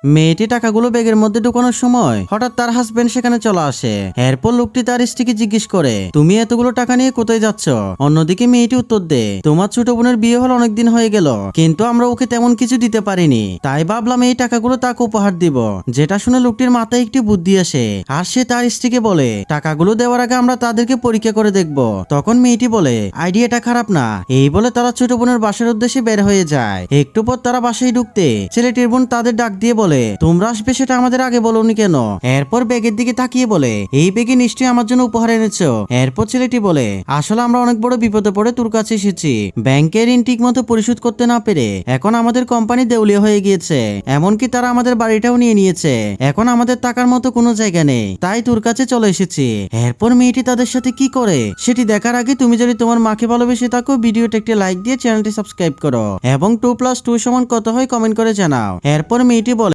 মেয়েটি টাকাগুলো ব্যাগের মধ্যে ঢুকানোর সময় হঠাৎ তার হাজবেন্ড সেখানে চলে আসে। এরপর লোকটি তার স্ত্রীকে জিজ্ঞেস করে, তুমি এতগুলো টাকা নিয়ে কোথায় যাচ্ছ? অন্যদিকে মেয়েটি উত্তর দেয়, তোমার ছোট বোনের বিয়ে হলো অনেকদিন হয়ে গেল, কিন্তু আমরা ওকে তেমন কিছু দিতে পারিনি, তাই ভাবলাম এই টাকাগুলো তাকে উপহার দিব। যেটা শুনে লোকটির মাথায় একটি বুদ্ধি আসে, আর সে তার স্ত্রীকে বলে, টাকাগুলো দেওয়ার আগে আমরা তাদেরকে পরীক্ষা করে দেখব। তখন মেয়েটি বলে, আইডিয়াটা খারাপ না। এই বলে তারা ছোট বোনের বাসার উদ্দেশ্যে বের হয়ে যায়। একটু পর তারা বাসায় ঢুকতে ছেলেটির বোন তাদের ডাক দিয়ে বলে, তোমরা আসবে সেটা আমাদের আগে বলোনি কেন? এরপর ব্যাগের দিকে তাকিয়ে বলে, এই ব্যাগে নিশ্চয়ই আমার জন্য উপহার এনেছো। এরপর ছেলেটি বলে, আসলে আমরা অনেক বড় বিপদে পড়ে তোর কাছে এসেছি। ব্যাংকের ঋণ ঠিক মতো পরিশোধ করতে না পেরে এখন আমাদের কোম্পানি দেউলিয়া হয়ে গিয়েছে, এমনকি তারা আমাদের বাড়িটাও নিয়ে নিয়েছে। এখন আমাদের টাকার মতো কোনো জায়গা নেই, তাই তোর কাছে চলে এসেছি। এরপর মেয়েটি তাদের সাথে কি করে সেটি দেখার আগে তুমি যদি তোমার মাকে ভালোবেসে থাকো, ভিডিওটা একটি লাইক দিয়ে চ্যানেলটি সাবস্ক্রাইব করো এবং 2+2 সমান কত হয় কমেন্ট করে জানাও। এরপর মেয়েটি বলে,